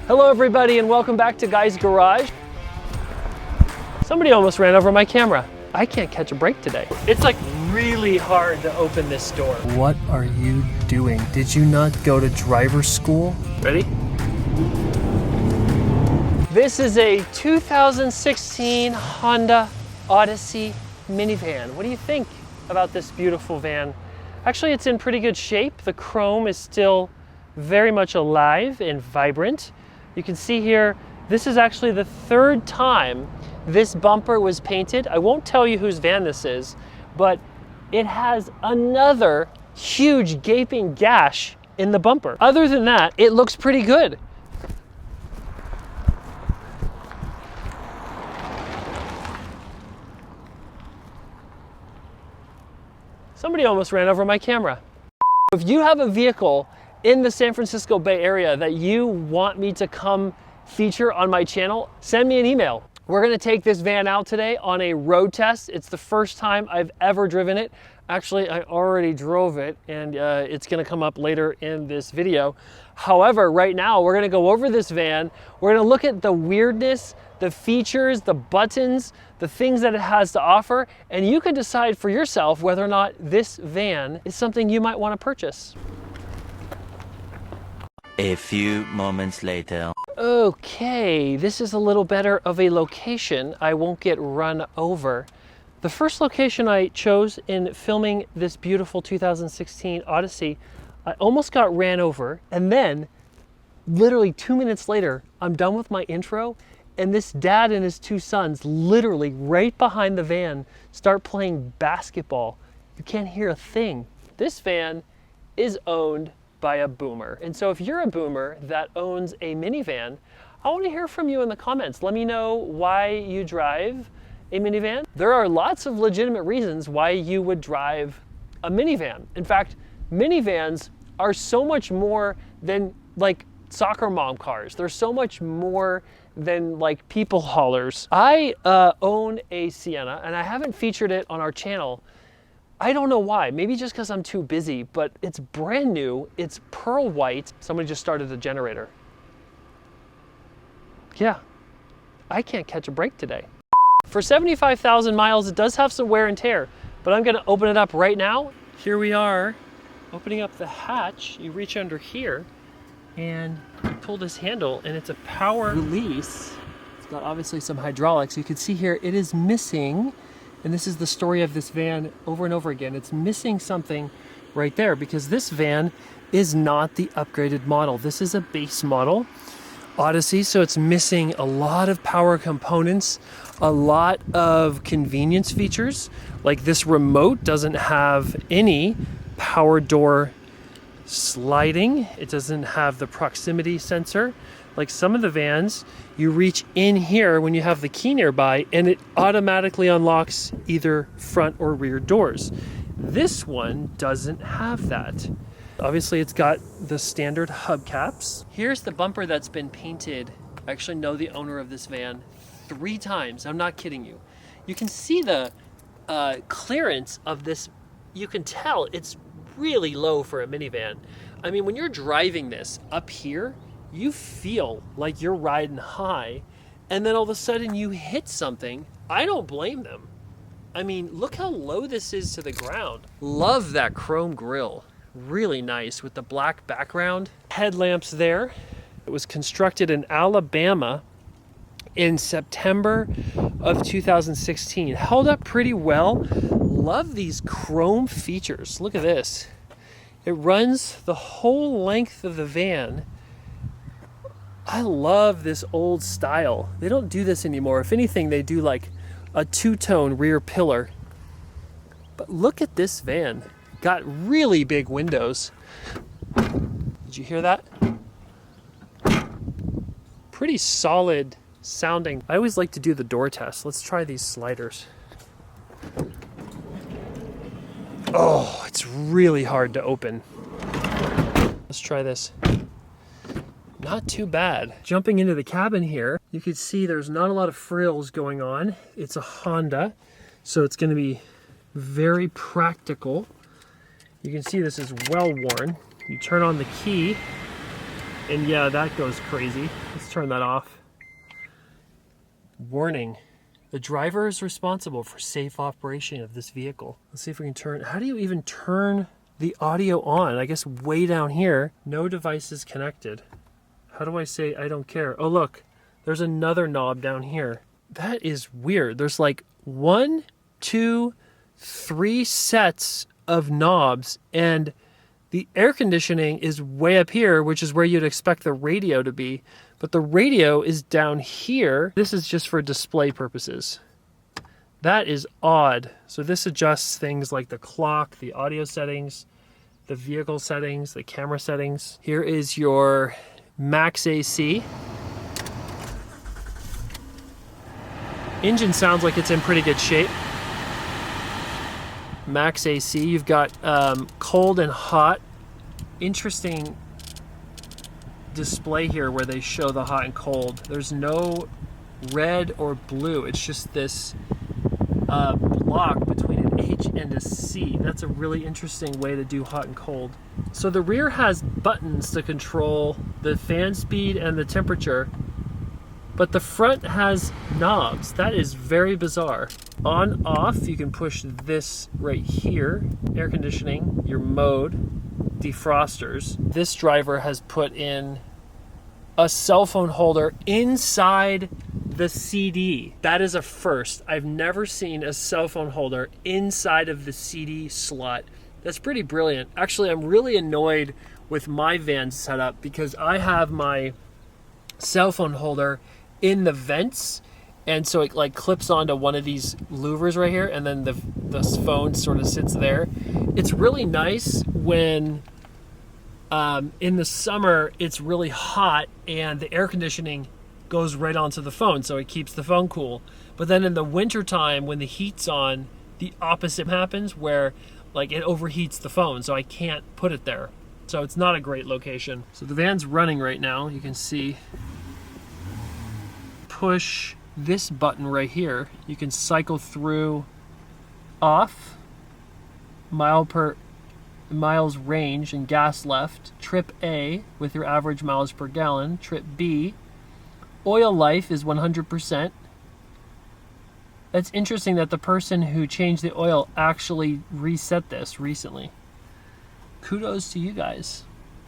Hello everybody and welcome back to Guy's Garage. Somebody almost ran over my camera. I can't catch a break today. It's like really hard to open this door. What are you doing? Did you not go to driver's school? Ready? This is a 2016 Honda Odyssey minivan. What do you think about this beautiful van? Actually, it's in pretty good shape. The chrome is still very much alive and vibrant. You can see here, this is actually the third time this bumper was painted. I won't tell you whose van this is, but it has another huge gaping gash in the bumper. Other than that, it looks pretty good. Somebody almost ran over my camera. If you have a vehicle in the San Francisco Bay Area that you want me to come feature on my channel, send me an email. We're gonna take this van out today on a road test. It's the first time I've ever driven it. Actually, I already drove it and it's gonna come up later in this video. However, right now we're gonna go over this van. We're gonna look at the weirdness, the features, the buttons, the things that it has to offer, and you can decide for yourself whether or not this van is something you might wanna purchase. A few moments later. Okay, this is a little better of a location. I won't get run over. The first location I chose in filming this beautiful 2016 Odyssey, I almost got ran over, and then literally 2 minutes later, I'm done with my intro, and this dad and his two sons literally right behind the van start playing basketball. You can't hear a thing. This van is owned by a boomer. And so if you're a boomer that owns a minivan, I want to hear from you in the comments. Let me know why you drive a minivan. There are lots of legitimate reasons why you would drive a minivan. In fact, minivans are so much more than like soccer mom cars. They're so much more than like people haulers. I own a Sienna and I haven't featured it on our channel. I don't know why, maybe just because I'm too busy, but it's brand new, it's pearl white. Somebody just started the generator. Yeah, I can't catch a break today. For 75,000 miles, it does have some wear and tear, but I'm gonna open it up right now. Here we are, opening up the hatch. You reach under here and you pull this handle and it's a power release. It's got obviously some hydraulics. You can see here, it is missing. And this is the story of this van over and over again. It's missing something right there because this van is not the upgraded model. This is a base model Odyssey, so it's missing a lot of power components, a lot of convenience features. Like this remote doesn't have any power door sliding. It doesn't have the proximity sensor. Like some of the vans, you reach in here when you have the key nearby and it automatically unlocks either front or rear doors. This one doesn't have that. Obviously it's got the standard hubcaps. Here's the bumper that's been painted. I actually know the owner of this van 3 times. I'm not kidding you. You can see the clearance of this. You can tell it's really low for a minivan. I mean, when you're driving this up here, you feel like you're riding high, and then all of a sudden you hit something. I don't blame them. I mean, look how low this is to the ground. Love that chrome grille. Really nice with the black background. Headlamps there. It was constructed in Alabama in September of 2016. Held up pretty well. Love these chrome features. Look at this. It runs the whole length of the van. I love this old style. They don't do this anymore. If anything, they do like a 2-tone rear pillar. But look at this van. Got really big windows. Did you hear that? Pretty solid sounding. I always like to do the door test. Let's try these sliders. Oh, it's really hard to open. Let's try this. Not too bad. Jumping into the cabin here, you can see there's not a lot of frills going on. It's a Honda, so it's going to be very practical. You can see this is well worn. You turn on the key And yeah, that goes crazy. Let's turn that off. Warning. The driver is responsible for safe operation of this vehicle. Let's see if we can turn. How do you even turn the audio on? I guess way down here. No devices connected. How do I say I don't care? Oh, look. There's another knob down here. That is weird. There's like 1, 2, 3 sets of knobs, and the air conditioning is way up here, which is where you'd expect the radio to be. But the radio is down here. This is just for display purposes. That is odd. So this adjusts things like the clock, the audio settings, the vehicle settings, the camera settings. Here is your max AC. Engine sounds like it's in pretty good shape. Max AC, you've got cold and hot. Interesting display here where they show the hot and cold. There's no red or blue. It's just this block between an H and a C. That's a really interesting way to do hot and cold. So the rear has buttons to control the fan speed and the temperature, but the front has knobs. That is very bizarre. On, off, you can push this right here. Air conditioning, your mode, defrosters. This driver has put in a cell phone holder inside the CD. That is a first. I've never seen a cell phone holder inside of the CD slot. That's pretty brilliant. Actually, I'm really annoyed with my van setup because I have my cell phone holder in the vents, and so it like clips onto one of these louvers right here, and then the phone sort of sits there. It's really nice when in the summer it's really hot and the air conditioning goes right onto the phone, so it keeps the phone cool. But then in the winter time when the heat's on, the opposite happens where like it overheats the phone, so I can't put it there. So it's not a great location. So the van's running right now. You can see, push this button right here. You can cycle through off, miles range and gas left, trip A with your average miles per gallon, trip B, oil life is 100%. That's interesting that the person who changed the oil actually reset this recently. Kudos to you guys.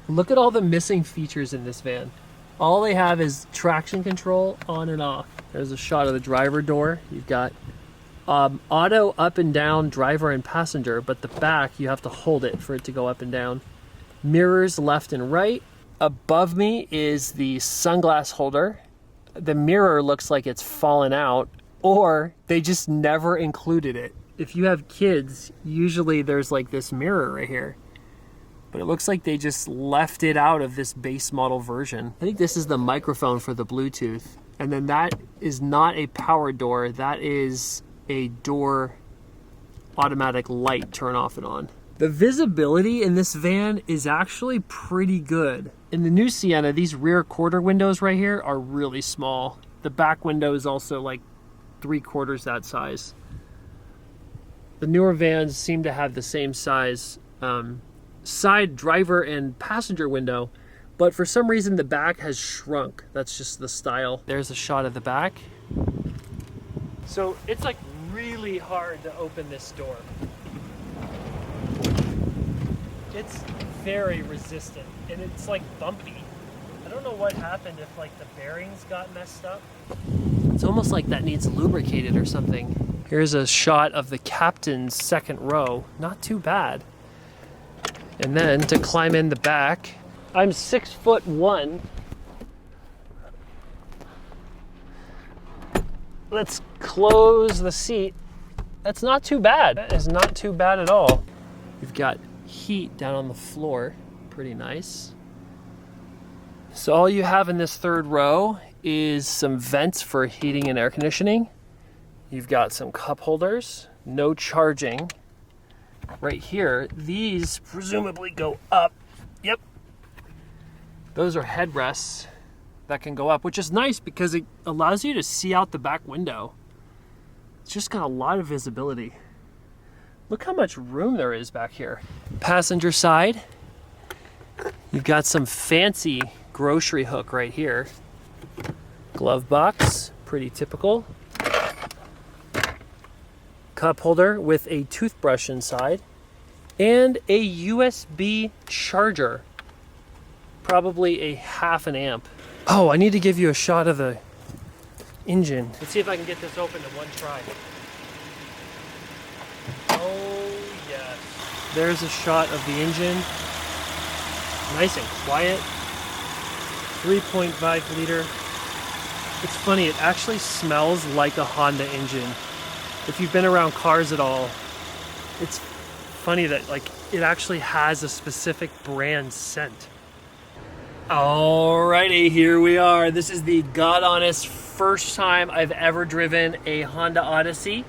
Look at all the missing features in this van. All they have is traction control on and off. There's a shot of the driver door. You've got auto up and down, driver and passenger, but the back you have to hold it for it to go up and down. Mirrors left and right. Above me is the sunglass holder. The mirror looks like it's fallen out, or they just never included it. If you have kids, usually there's like this mirror right here, but it looks like they just left it out of this base model version. I think this is the microphone for the Bluetooth. And then that is not a power door, that is a door automatic light turn off and on. The visibility in this van is actually pretty good. In the new Sienna, these rear quarter windows right here are really small. The back window is also like 3/4 that size. The newer vans seem to have the same size side driver and passenger window, but for some reason the back has shrunk. That's just the style. There's a shot of the back. So it's like really hard to open this door. It's very resistant and it's like bumpy. I don't know what happened, if like the bearings got messed up. It's almost like that needs lubricated or something. Here's a shot of the captain's second row. Not too bad. And then to climb in the back, I'm 6'1". Let's close the seat. That's not too bad. That is not too bad at all. You've got heat down on the floor. Pretty nice. So all you have in this third row is some vents for heating and air conditioning. You've got some cup holders, no charging. Right here, these presumably go up. Yep. Those are headrests that can go up, which is nice because it allows you to see out the back window. It's just got a lot of visibility. Look how much room there is back here. Passenger side, you've got some fancy grocery hook right here. Glove box, pretty typical. Cup holder with a toothbrush inside. And a USB charger. Probably a 1/2 amp. Oh, I need to give you a shot of the engine. Let's see if I can get this open in one try. Oh, yes. There's a shot of the engine. Nice and quiet. 3.5 liter. It's funny, it actually smells like a Honda engine. If you've been around cars at all, it's funny that like it actually has a specific brand scent. Alrighty, here we are. This is the God honest first time I've ever driven a Honda Odyssey.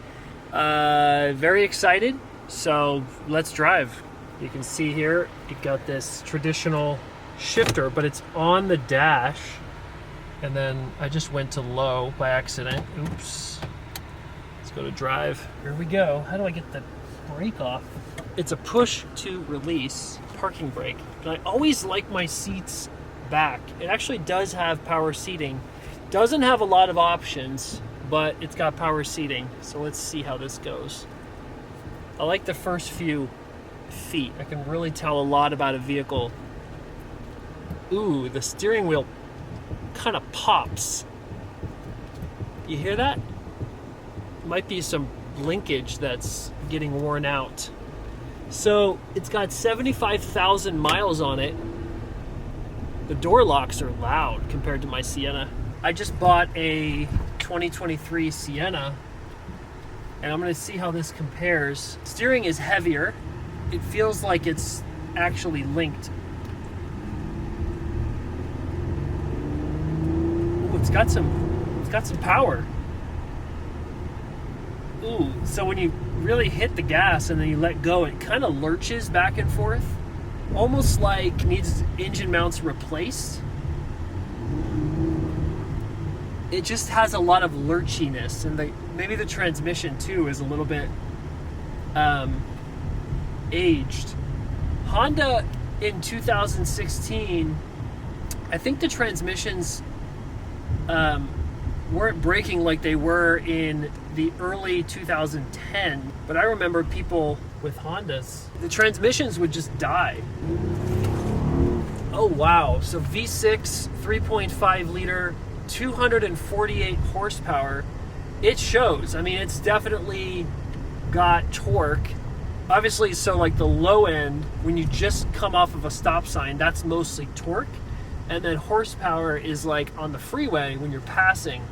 Very excited, so let's drive. You can see here, you've got this traditional shifter, but it's on the dash. And then I just went to low by accident. Oops. Let's go to drive. Here we go. How do I get the brake off? It's a push to release parking brake. And I always like my seats back. It actually does have power seating. Doesn't have a lot of options, but it's got power seating. So let's see how this goes. I like the first few feet. I can really tell a lot about a vehicle. Ooh, the steering wheel kind of pops. You hear that? Might be some linkage that's getting worn out. So it's got 75,000 miles on it. The door locks are loud compared to my Sienna. I just bought a 2023 Sienna, and I'm gonna see how this compares. Steering is heavier. It feels like it's actually linked. Ooh, it's got some power. Ooh, so when you really hit the gas and then you let go, it kind of lurches back and forth. Almost like needs engine mounts replaced. It just has a lot of lurchiness, and maybe the transmission too is a little bit aged. Honda in 2016, I think the transmissions weren't braking like they were in the early 2010, but I remember people with Hondas, the transmissions would just die. Oh wow, so V6, 3.5 liter, 248 horsepower. It shows. I mean, it's definitely got torque. Obviously, so like the low end, when you just come off of a stop sign, that's mostly torque. And then horsepower is like on the freeway when you're passing.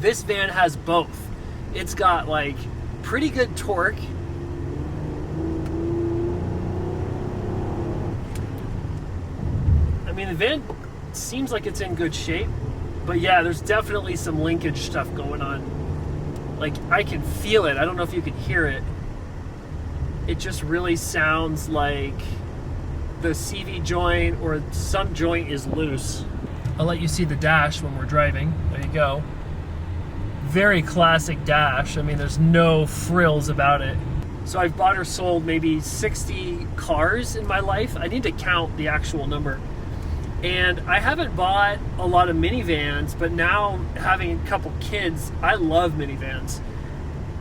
This van has both. It's got like pretty good torque. I mean, the van seems like it's in good shape, but yeah, there's definitely some linkage stuff going on. Like, I can feel it. I don't know if you can hear it. It just really sounds like the CV joint or some joint is loose. I'll let you see the dash when we're driving. There you go. Very classic dash. I mean, there's no frills about it. So I've bought or sold maybe 60 cars in my life. I need to count the actual number. And I haven't bought a lot of minivans, but now having a couple kids, I love minivans.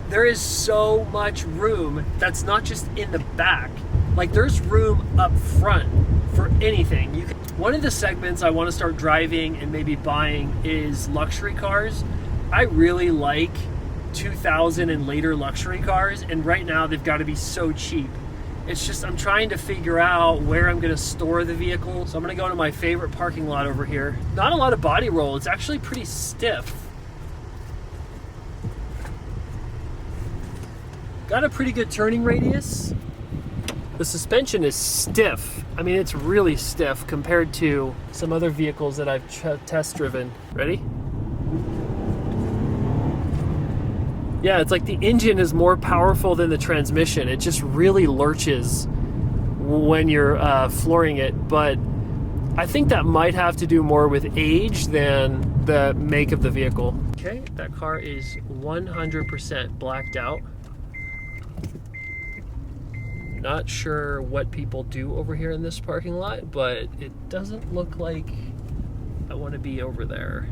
There is so much room that's not just in the back. Like, there's room up front for anything. One of the segments I want to start driving and maybe buying is luxury cars. I really like 2000 and later luxury cars, and right now they've got to be so cheap. It's just, I'm trying to figure out where I'm going to store the vehicle. So I'm going to go to my favorite parking lot over here. Not a lot of body roll. It's actually pretty stiff. Got a pretty good turning radius. The suspension is stiff. I mean, it's really stiff compared to some other vehicles that I've test driven. Ready? Yeah, it's like the engine is more powerful than the transmission. It just really lurches when you're flooring it. But I think that might have to do more with age than the make of the vehicle. Okay, that car is 100% blacked out. Not sure what people do over here in this parking lot, but it doesn't look like I want to be over there.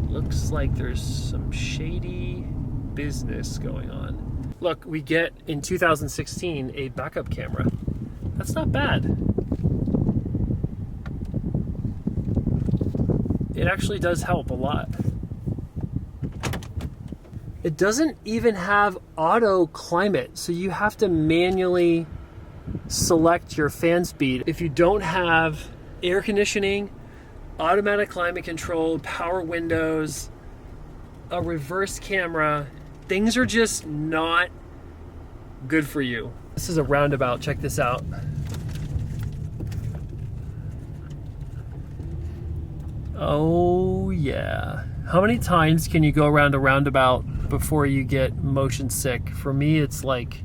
Looks like there's some shady business going on. Look, we get in 2016 a backup camera. That's not bad. It actually does help a lot. It doesn't even have auto climate, so you have to manually select your fan speed. If you don't have air conditioning, automatic climate control, power windows, a reverse camera, things are just not good for you. This is a roundabout, check this out. Oh yeah. How many times can you go around a roundabout before you get motion sick? For me, it's like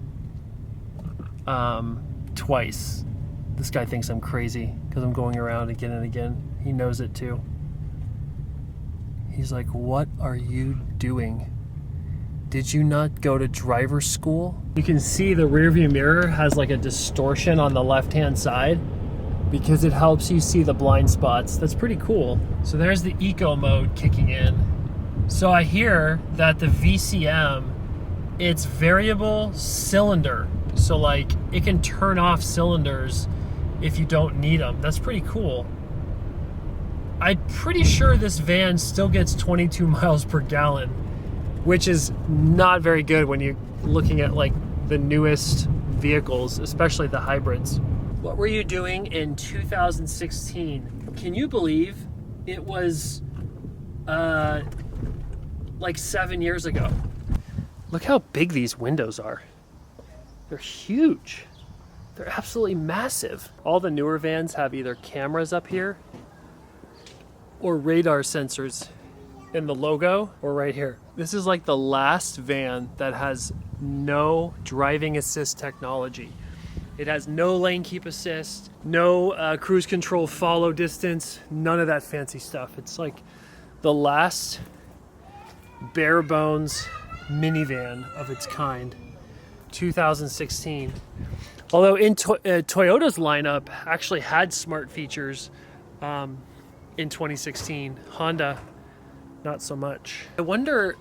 twice. This guy thinks I'm crazy because I'm going around again and again. He knows it too. He's like, what are you doing? Did you not go to driver's school? You can see the rearview mirror has like a distortion on the left-hand side because it helps you see the blind spots. That's pretty cool. So there's the eco mode kicking in. So I hear that the VCM, it's variable cylinder. So like it can turn off cylinders if you don't need them. That's pretty cool. I'm pretty sure this van still gets 22 miles per gallon, which is not very good when you're looking at like the newest vehicles, especially the hybrids. What were you doing in 2016? Can you believe it was like 7 years ago? Look how big these windows are. They're huge. They're absolutely massive. All the newer vans have either cameras up here or radar sensors in the logo or right here. This is like the last van that has no driving assist technology. It has no lane keep assist, no cruise control follow distance, none of that fancy stuff. It's like the last bare bones minivan of its kind, 2016. Although Toyota's lineup actually had smart features in 2016. Honda, not so much. I wonder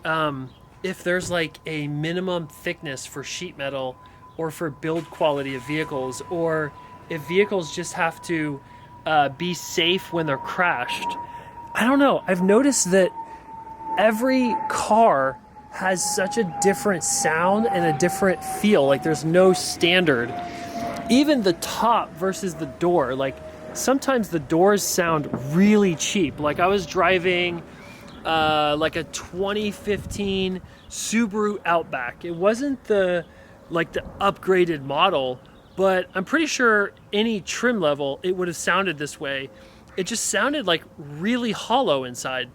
if there's like a minimum thickness for sheet metal or for build quality of vehicles, or if vehicles just have to be safe when they're crashed. I don't know. I've noticed that every car has such a different sound and a different feel. Like there's no standard. Even the top versus the door. Like sometimes the doors sound really cheap. Like I was driving like a 2015 Subaru Outback. It wasn't the upgraded model, but I'm pretty sure any trim level it would have sounded this way. It just sounded like really hollow inside,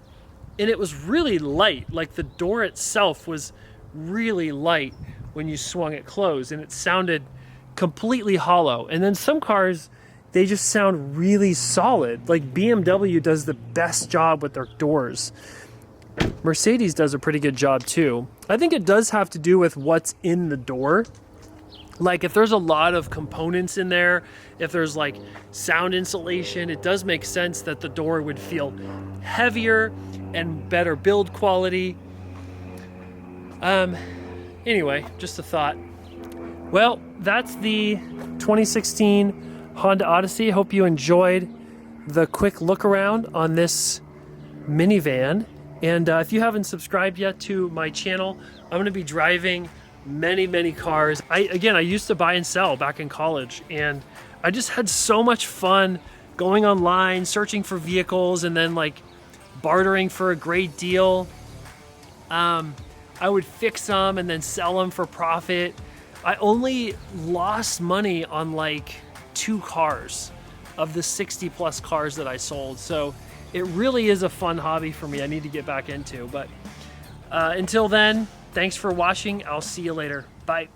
and it was really light. Like the door itself was really light when you swung it closed, and it sounded completely hollow. And then some cars, they just sound really solid. Like BMW does the best job with their doors. Mercedes does a pretty good job too. I think it does have to do with what's in the door. Like if there's a lot of components in there, if there's like sound insulation, it does make sense that the door would feel heavier and better build quality. Anyway, just a thought. Well, that's the 2016 Honda Odyssey. Hope you enjoyed the quick look around on this minivan. And if you haven't subscribed yet to my channel, I'm going to be driving many cars. I used to buy and sell back in college, and I just had so much fun going online, searching for vehicles, and then like bartering for a great deal. I would fix them and then sell them for profit. I only lost money on like 2 cars of the 60 plus cars that I sold. So it really is a fun hobby for me. I need to get back into, but until then, thanks for watching. I'll see you later. Bye.